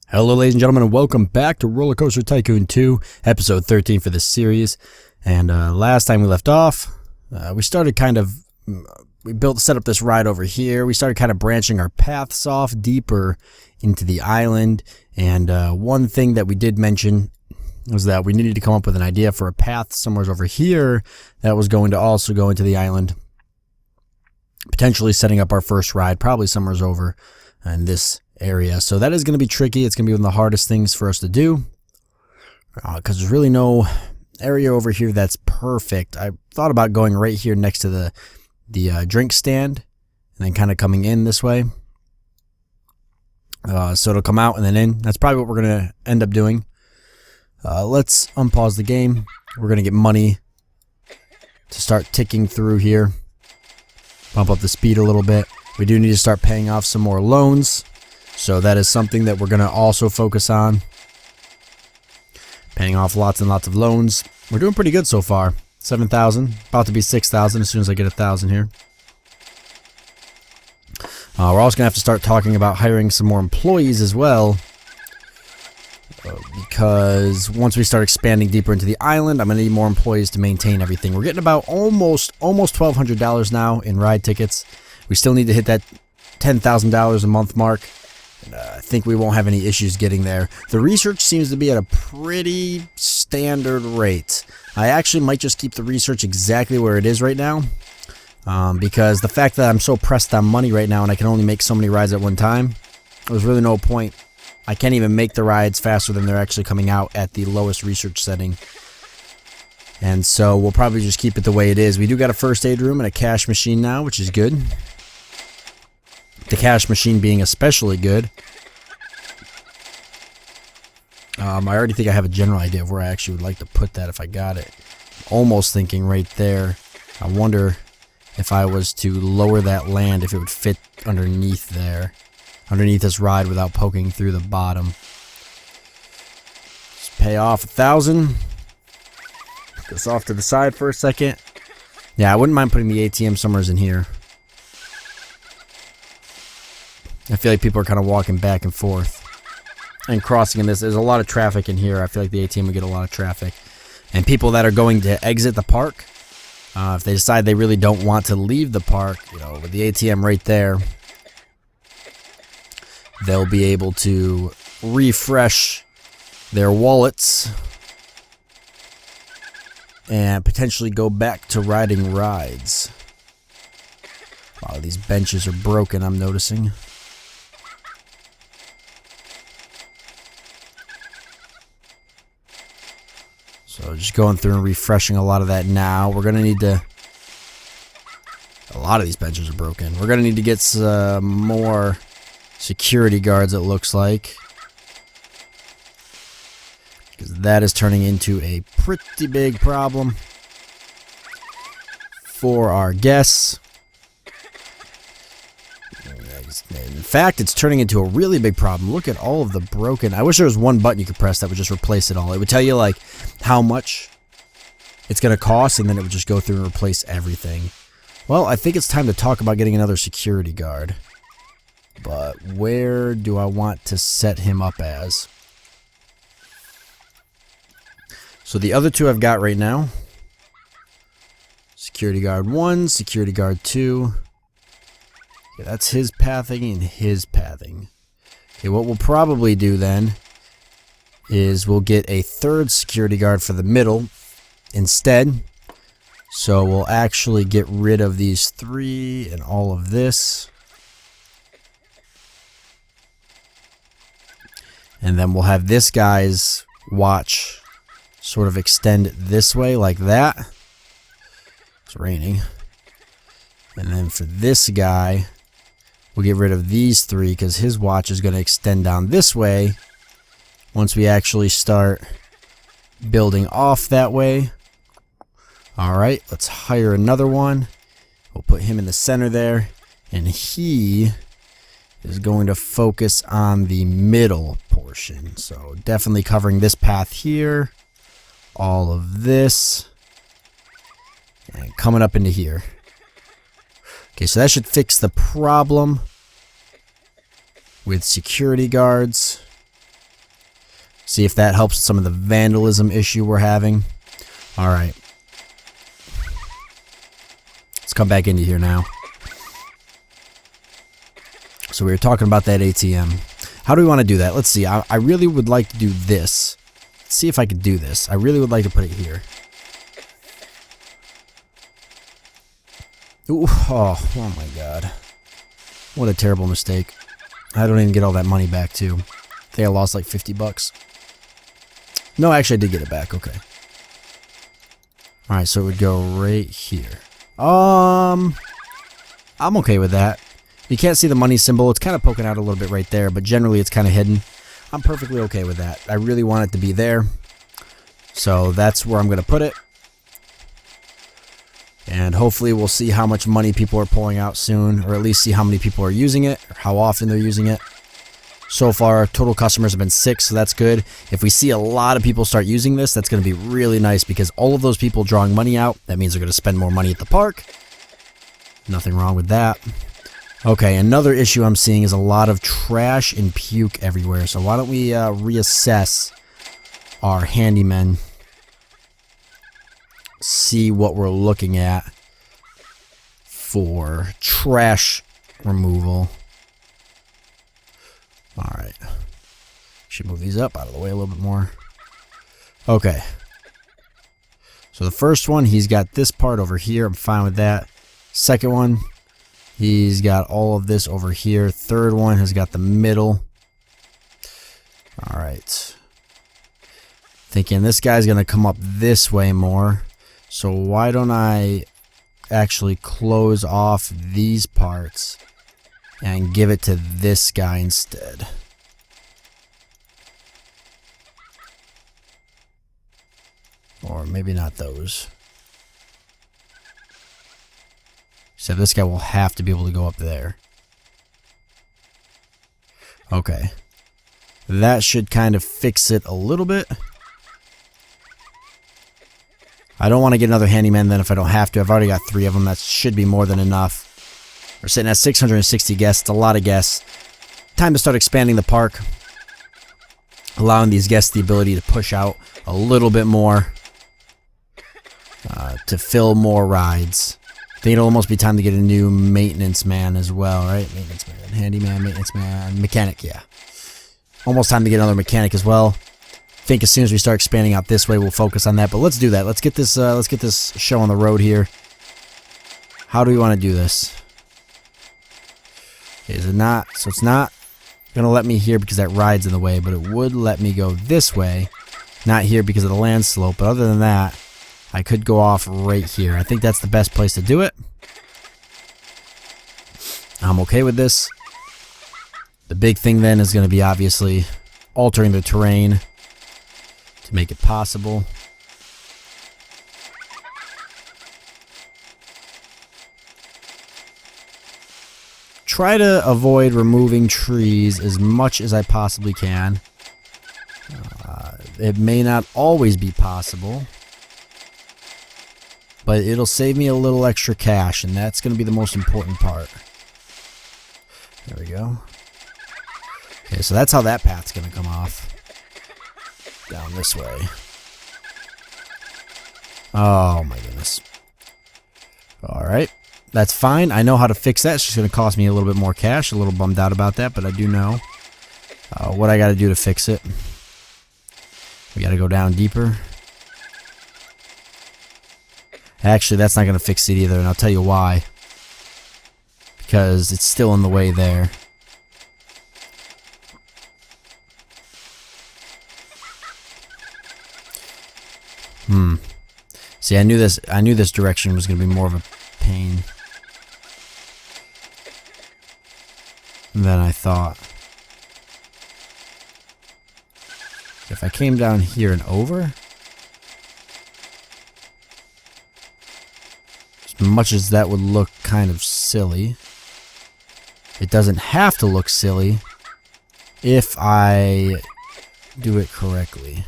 Hello ladies and gentlemen, and welcome back to Roller Coaster Tycoon 2, episode 13 for this series. And last time we left off, we set up this ride over here. We started kind of branching our paths off deeper into the island. And one thing that we did mention was that we needed to come up with an idea for a path somewhere over here that was going to also go into the island. Potentially setting up our first ride, probably somewhere over in this area. So that is going to be tricky. It's going to be one of the hardest things for us to do because there's really no area over here that's perfect. I thought about going right here next to the drink stand and then kind of coming in this way. So it'll come out and then in. That's probably what we're going to end up doing. Let's unpause the game. We're going to get money to start ticking through here. Bump up the speed a little bit. We do need to start paying off some more loans. So that is something that we're going to also focus on. Paying off lots and lots of loans. We're doing pretty good so far. 7,000. About to be 6,000 as soon as I get 1,000 here. We're also going to have to start talking about hiring some more employees as well. Because once we start expanding deeper into the island, I'm going to need more employees to maintain everything. We're getting about almost $1,200 now in ride tickets. We still need to hit that $10,000 a month mark. I think we won't have any issues getting there. The research seems to be at a pretty standard rate. I actually might just keep the research exactly where it is right now. Because the fact that I'm so pressed on money right now and I can only make so many rides at one time, there's really no point. I can't even make the rides faster than they're actually coming out at the lowest research setting. And so we'll probably just keep it the way it is. We do got a first aid room and a cash machine now, which is good. The cash machine being especially good. I already think I have a general idea of where I actually would like to put that if I got it. Almost thinking right there. I wonder if I was to lower that land, if it would fit underneath there. Underneath this ride without poking through the bottom. Just pay off 1,000. Put this off to the side for a second. Yeah, I wouldn't mind putting the ATM somewhere in here. I feel like people are kind of walking back and forth and crossing in this. There's a lot of traffic in here. I feel like the ATM would get a lot of traffic. And people that are going to exit the park, if they decide they really don't want to leave the park, you know, with the ATM right there, they'll be able to refresh their wallets and potentially go back to riding rides. A lot of these benches are broken, I'm noticing. So just going through and refreshing a lot of that now. We're going to need to... A lot of these benches are broken. We're going to need to get some more security guards, it looks like. Because that is turning into a pretty big problem for our guests. In fact, it's turning into a really big problem. Look at all of the broken... I wish there was one button you could press that would just replace it all. It would tell you, like, how much it's going to cost, and then it would just go through and replace everything. Well, I think it's time to talk about getting another security guard. But where do I want to set him up as? So the other two I've got right now. Security guard 1, security guard 2. Okay, that's his pathing and his pathing. Okay, what we'll probably do then is we'll get a third security guard for the middle instead. So we'll actually get rid of these 3 and all of this. And then we'll have this guy's watch sort of extend this way like that. It's raining. And then for this guy, we'll get rid of these 3 because his watch is going to extend down this way once we actually start building off that way. Alright, let's hire another one. We'll put him in the center there. And he is going to focus on the middle portion. So definitely covering this path here. All of this. And coming up into here. Okay, so that should fix the problem with security guards. See if that helps with some of the vandalism issue we're having. All right. Let's come back into here now. So we were talking about that ATM. How do we want to do that? Let's see. I really would like to do this. Let's see if I could do this. I really would like to put it here. Ooh, oh my god. What a terrible mistake. I don't even get all that money back too. I think I lost like 50 bucks. No, actually I did get it back. Okay. Alright, so it would go right here. I'm okay with that. You can't see the money symbol. It's kind of poking out a little bit right there, but generally it's kind of hidden. I'm perfectly okay with that. I really want it to be there. So that's where I'm going to put it. And hopefully we'll see how much money people are pulling out soon, or at least see how many people are using it, or how often they're using it. So far, total customers have been 6, so that's good. If we see a lot of people start using this, that's going to be really nice, because all of those people drawing money out, that means they're going to spend more money at the park. Nothing wrong with that. Okay, another issue I'm seeing is a lot of trash and puke everywhere. So why don't we reassess our handymen, see what we're looking at for trash removal. Alright. Should move these up out of the way a little bit more. Okay. So the first one, he's got this part over here. I'm fine with that. Second one, he's got all of this over here. Third one has got the middle. Alright. Thinking this guy's going to come up this way more. So why don't I actually close off these parts and give it to this guy instead. Or maybe not those. So this guy will have to be able to go up there. Okay. That should kind of fix it a little bit. I don't want to get another handyman then if I don't have to. I've already got 3 of them. That should be more than enough. We're sitting at 660 guests. It's a lot of guests. Time to start expanding the park. Allowing these guests the ability to push out a little bit more. To fill more rides. I think it'll almost be time to get a new maintenance man as well, right? Maintenance man, handyman, maintenance man, mechanic, yeah. Almost time to get another mechanic as well. I think as soon as we start expanding out this way, we'll focus on that. But let's do that. Let's get this show on the road here. How do we want to do this? Okay, is it not? So it's not gonna let me here because that ride's in the way, but it would let me go this way. Not here because of the land slope, but other than that, I could go off right here. I think that's the best place to do it. I'm okay with this. The big thing then is going to be obviously altering the terrain to make it possible. Try to avoid removing trees as much as I possibly can. It may not always be possible, but it'll save me a little extra cash, and that's going to be the most important part. There we go. Okay, so that's how that path's going to come off. Down this way. Oh my goodness. Alright. That's fine. I know how to fix that. It's just going to cost me a little bit more cash. A little bummed out about that, but I do know what I got to do to fix it. We got to go down deeper. Actually, that's not going to fix it either, and I'll tell you why. Because it's still in the way there. See, I knew this direction was going to be more of a pain than I thought. If I came down here and over, as much as that would look kind of silly, it doesn't have to look silly if I do it correctly.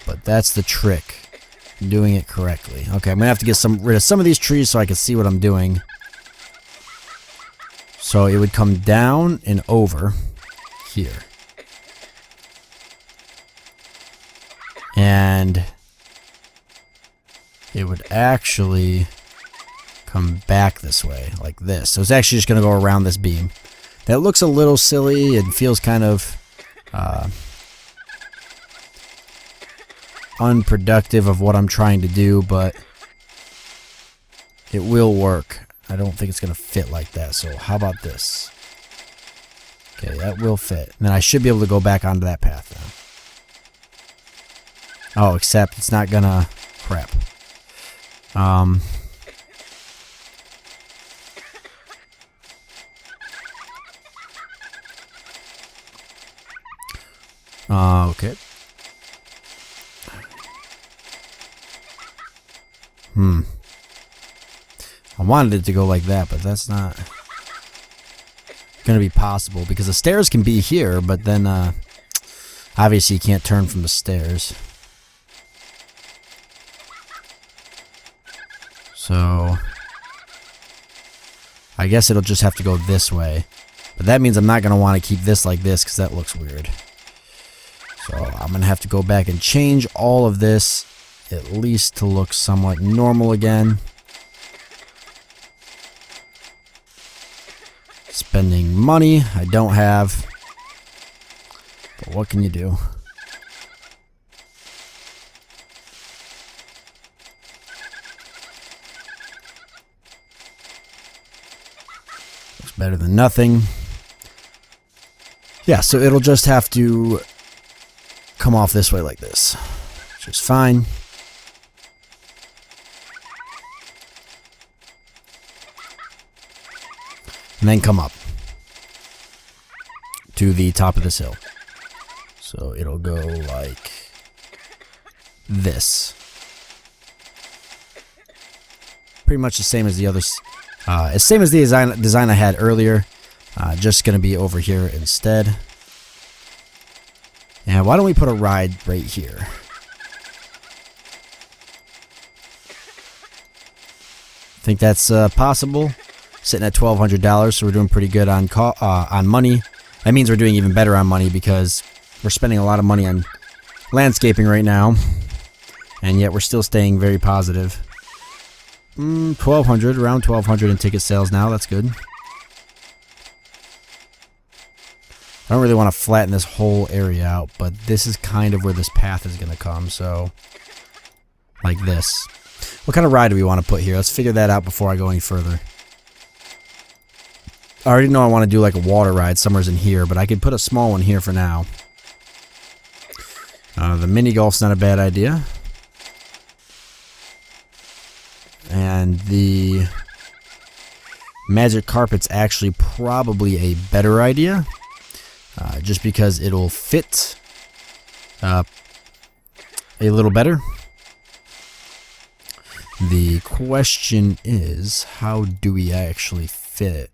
But that's the trick, doing it correctly. Okay, I'm gonna have to get rid of some of these trees so I can see what I'm doing. So it would come down and over here. And it would actually come back this way, like this. So it's actually just going to go around this beam. That looks a little silly. It feels kind of unproductive of what I'm trying to do, but it will work. I don't think it's going to fit like that. So how about this? Okay, that will fit. And then I should be able to go back onto that path now. Oh, except it's not going to... Crap. Okay. I wanted it to go like that, but that's not going to be possible because the stairs can be here, but then obviously you can't turn from the stairs. So I guess it'll just have to go this way. But that means I'm not going to want to keep this like this because that looks weird. So I'm going to have to go back and change all of this at least to look somewhat normal again. Spending money I don't have. But what can you do? Looks better than nothing. Yeah, so it'll just have to come off this way like this, which is fine. And then come up to the top of this hill. So it'll go like this. Pretty much the same as the others. Same as the design I had earlier. Just going to be over here instead. And why don't we put a ride right here? Think that's possible. Sitting at $1,200, so we're doing pretty good on money. That means we're doing even better on money because we're spending a lot of money on landscaping right now, and yet we're still staying very positive. 1,200, around 1,200 in ticket sales now. That's good. I don't really want to flatten this whole area out, but this is kind of where this path is going to come, so like this. What kind of ride do we want to put here? Let's figure that out before I go any further. I already know I want to do like a water ride somewhere's in here, but I could put a small one here for now. The mini golf's not a bad idea. And the magic carpet's actually probably a better idea. Just because it'll fit a little better. The question is, how do we actually fit it?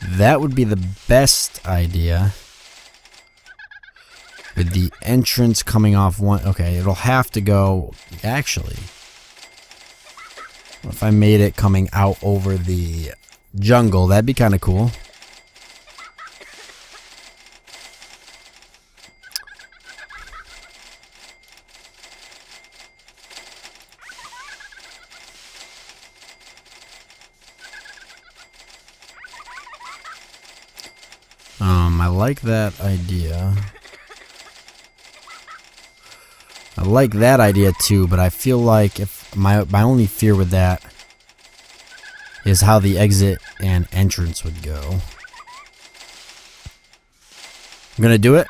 That would be the best idea. With the entrance coming off one... Okay, it'll have to go... Actually, if I made it coming out over the jungle, that'd be kind of cool. I like that idea. I like that idea too, but I feel like if my only fear with that is how the exit and entrance would go. I'm gonna do it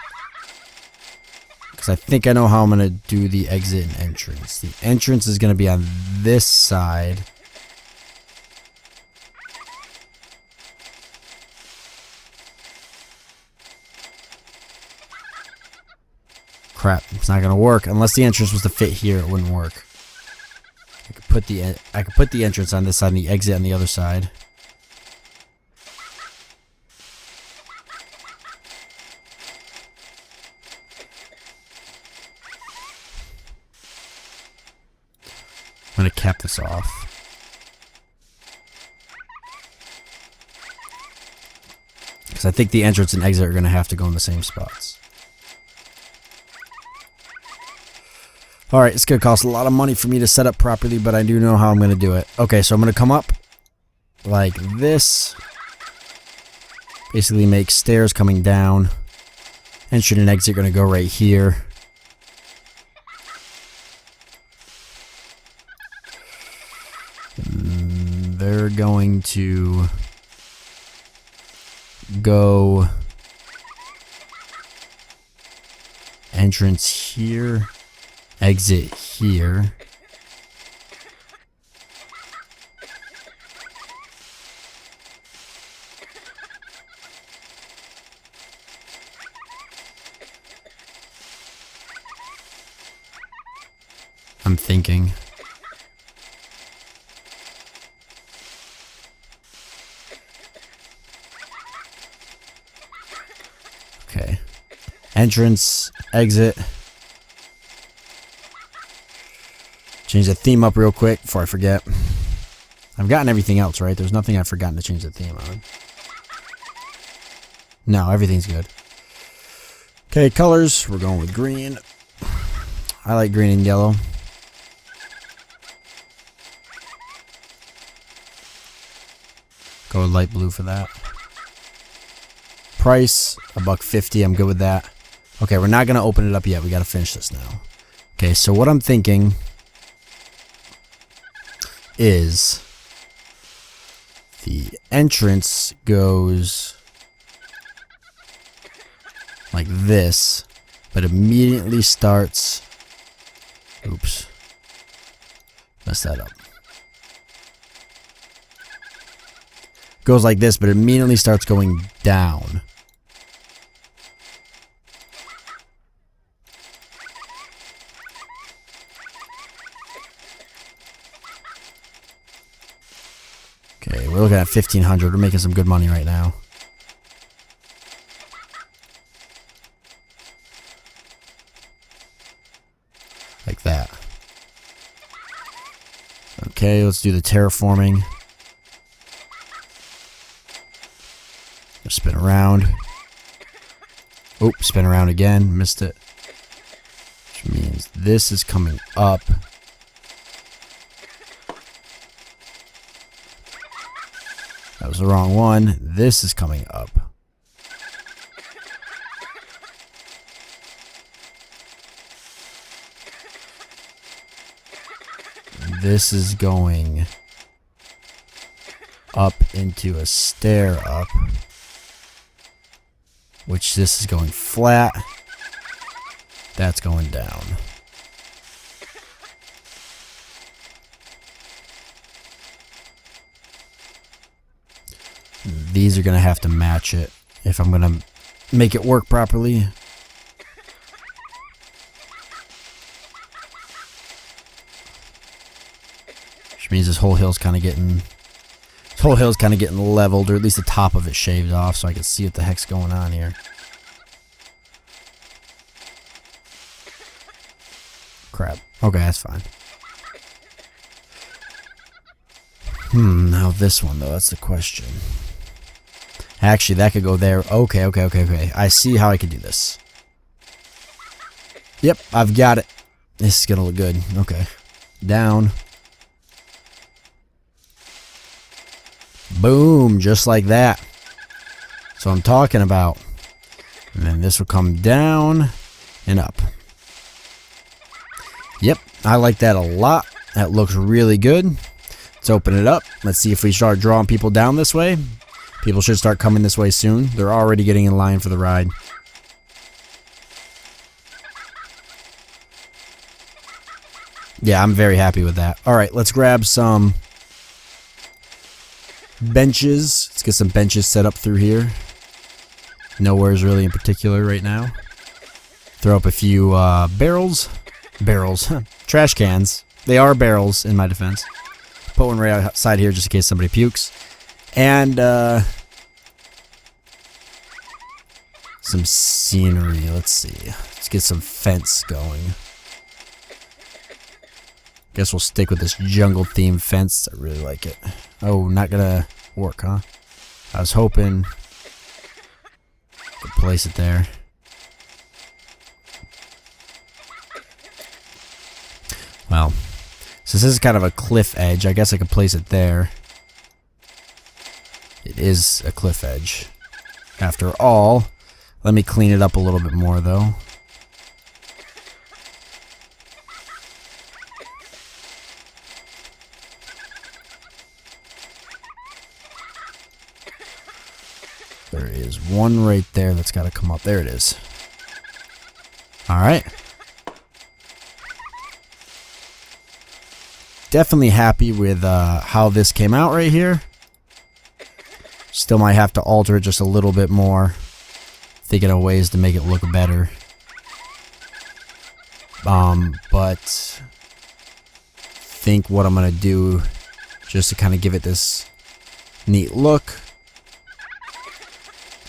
because I think I know how I'm gonna do the exit and entrance. The entrance is gonna be on this side. Crap, it's not gonna work unless the entrance was to fit here. It wouldn't work. I could put the entrance on this side and the exit on the other side. I'm gonna cap this off. Because I think the entrance and exit are going to have to go in the same spots. Alright, it's going to cost a lot of money for me to set up properly, but I do know how I'm going to do it. Okay, so I'm going to come up like this. Basically make stairs coming down. Entry and exit are going to go right here. They're going to go entrance here, exit here. I'm thinking. Okay. Entrance, exit. Change the theme up real quick before I forget. I've gotten everything else, right? There's nothing I've forgotten to change the theme on. No, everything's good. Okay, colors. We're going with green. I like green and yellow. Go with light blue for that. Price, $1.50. I'm good with that. Okay, we're not going to open it up yet. We got to finish this now. Okay, so what I'm thinking is the entrance goes like this, but immediately starts... Oops. Messed that up. Goes like this, but immediately starts going down. Okay, we're looking at 1,500. We're making some good money right now. Like that. Okay, let's do the terraforming. Spin around. Oh, spin around again. Missed it. Which means this is coming up. That was the wrong one. This is coming up. This is going up into a stair up. Which this is going flat. That's going down. These are going to have to match it if I'm going to make it work properly. Which means this whole hill's kind of getting... This whole hill's kind of getting leveled, or at least the top of it shaved off, so I can see what the heck's going on here. Crap. Okay, that's fine. Now this one, though, that's the question. Actually, that could go there. Okay. I see how I could do this. Yep, I've got it. This is going to look good. Okay. Down. Boom, just like that. So I'm talking about. And then this will come down and up. Yep, I like that a lot. That looks really good. Let's open it up. Let's see if we start drawing people down this way. People should start coming this way soon. They're already getting in line for the ride. Yeah, I'm very happy with that. All right, let's grab some benches. Let's get some benches set up through here. Nowhere's really in particular right now. Throw up a few barrels. Barrels. Trash cans. They are barrels in my defense. Put one right outside here just in case somebody pukes. And some scenery. Let's see. Let's get some fence going. Guess we'll stick with this jungle theme fence. I really like it. Oh, not gonna work, huh? I was hoping place it there. Well, since this is kind of a cliff edge, I guess I could place it there. It is a cliff edge. After all, let me clean it up a little bit more, though. There is one right there that's got to come up. There it is. Alright. Definitely happy with how this came out right here. Still might have to alter it just a little bit more. Thinking of ways to make it look better. But think what I'm going to do just to kind of give it this neat look.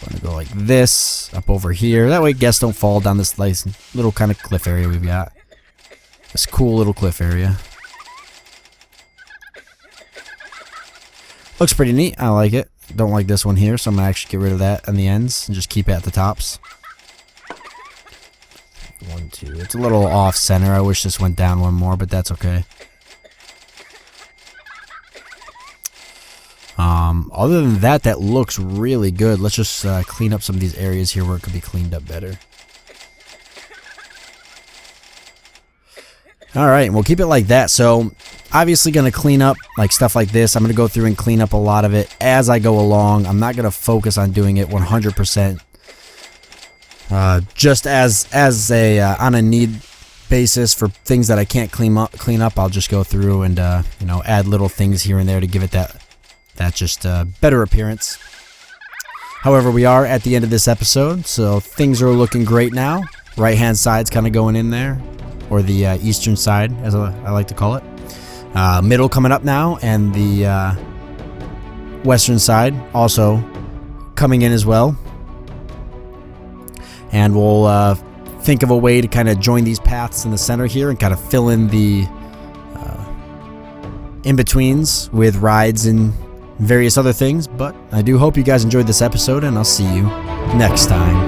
I'm going to go like this, up over here. That way guests don't fall down this nice little kind of cliff area we've got. This cool little cliff area. Looks pretty neat. I like it. Don't like this one here, so I'm going to actually get rid of that on the ends and just keep it at the tops. 1, 2. It's a little off center. I wish this went down one more, but that's okay. Other than that, that looks really good. Let's just clean up some of these areas here where it could be cleaned up better. Alright, we'll keep it like that. So, obviously going to clean up like stuff like this. I'm going to go through and clean up a lot of it as I go along. I'm not going to focus on doing it 100%. Just as a on a need basis for things that I can't clean up, I'll just go through and you know, add little things here and there to give it that just better appearance. However, we are at the end of this episode, so things are looking great now. Right hand side's kind of going in there, or the eastern side, as I like to call it. Middle coming up now, and the western side also coming in as well. And we'll think of a way to kind of join these paths in the center here and kind of fill in the in-betweens with rides and various other things. But I do hope you guys enjoyed this episode, and I'll see you next time.